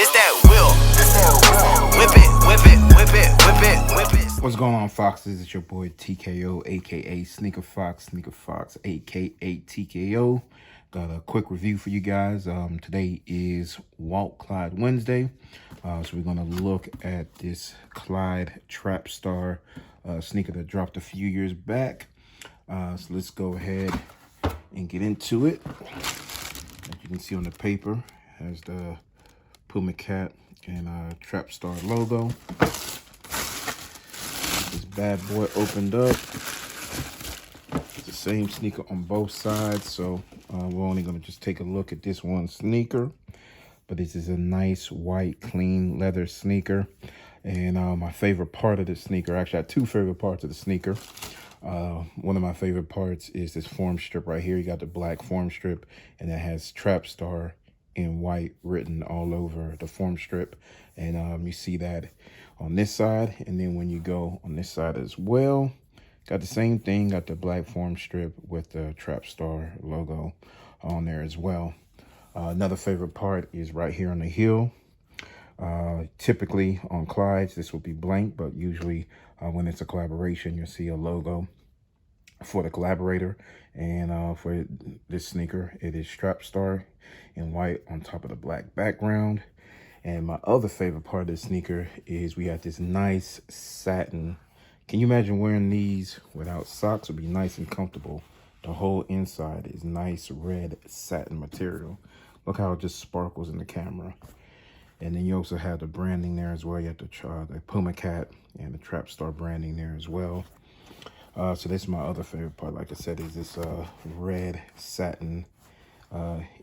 This that will. Whip it, whip it, whip it, whip it, whip it. What's going on, Foxes? It's your boy TKO, aka Sneaker Fox, aka TKO. Got a quick review for you guys. Today is Clyde Wednesday. So we're gonna look at this Clyde Trapstar sneaker that dropped a few years back. So let's go ahead and get into it. As you can see on the paper, has the Puma Clyde and Trapstar logo. This bad boy opened up. It's the same sneaker on both sides, so we're only going to just take a look at this one sneaker. But this is a nice white clean leather sneaker, and my favorite part of this sneaker, actually I have two favorite parts of the sneaker. One of my favorite parts is this form strip right here. You got the black form strip, and it has Trapstar in white written all over the form strip, and you see that on this side, and then when you go on this side as well, got the same thing, got the black form strip with the Trapstar logo on there as well. Another favorite part is right here on the heel. Typically on Clydes this will be blank, but usually when it's a collaboration, you'll see a logo for the collaborator. And for this sneaker, it is Trapstar in white on top of the black background. And my other favorite part of this sneaker is we got this nice satin. Can you imagine wearing these without socks? It would be nice and comfortable. The whole inside is nice red satin material. Look how it just sparkles in the camera. And then you also have the branding there as well. You have the Puma Clyde and the Trapstar branding there as well. So that's my other favorite part, like I said, is this red satin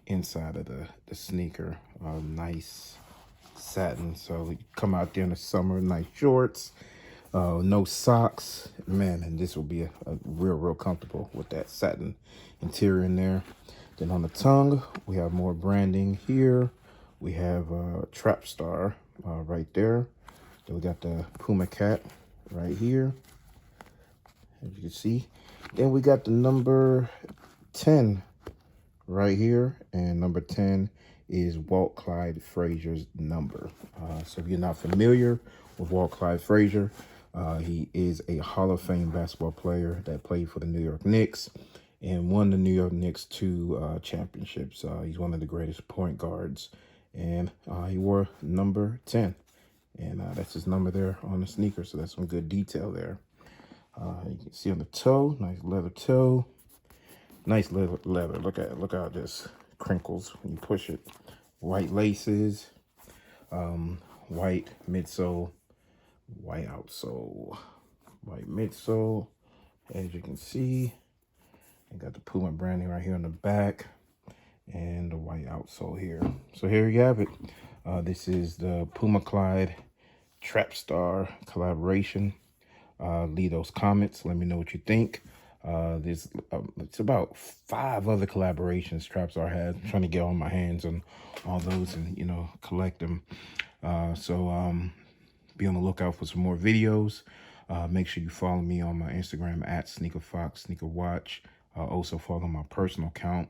inside of the sneaker. Nice satin. So you come out there in the summer, nice shorts, no socks, man, and this will be a real comfortable with that satin interior in there. Then on the tongue, we have more branding here. We have Trapstar right there. Then we got the Puma Clyde right here, as you can see. Then we got the number 10 right here, and number 10 is Clyde Frazier's number. So if you're not familiar with Clyde Frazier, he is a Hall of Fame basketball player that played for the New York Knicks and won the New York Knicks 2 championships. He's one of the greatest point guards, and he wore number 10, and that's his number there on the sneaker. So that's some good detail there. You can see on the toe, nice leather toe, nice leather. Look how it just crinkles when you push it. White laces, white midsole, white outsole, white midsole, as you can see. And got the Puma branding right here on the back, and the white outsole here. So here you have it. This is the Puma Clyde Trapstar collaboration. Leave those comments. Let me know what you think. There's it's about 5 other collaborations Trapstar has. I'm trying to get all my hands on all those and, you know, collect them. So be on the lookout for some more videos. Make sure you follow me on my Instagram at SneakerFox, SneakerWatch. Also follow my personal account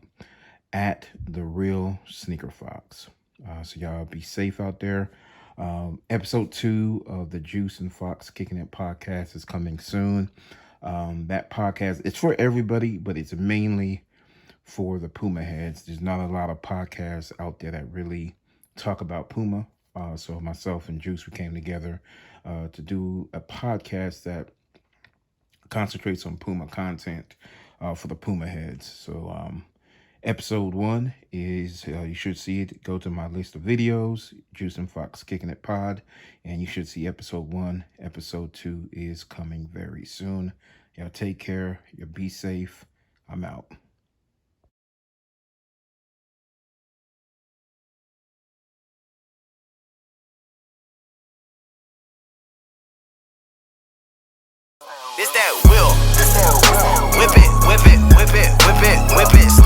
at The Real Sneaker Fox. So y'all be safe out there. Episode 2 of the Juice and Fox Kicking It podcast is coming soon. That podcast, it's for everybody, but it's mainly for the Puma heads. There's not a lot of podcasts out there that really talk about Puma. So myself and Juice, we came together to do a podcast that concentrates on Puma content for the Puma heads. So episode 1 is, you should see it. Go to my list of videos, Juice and Fox Kicking It Pod, and you should see episode 1. Episode 2 is coming very soon. Y'all take care. You be safe. I'm out. This that will. Whip it, whip it, whip it, whip it, whip it.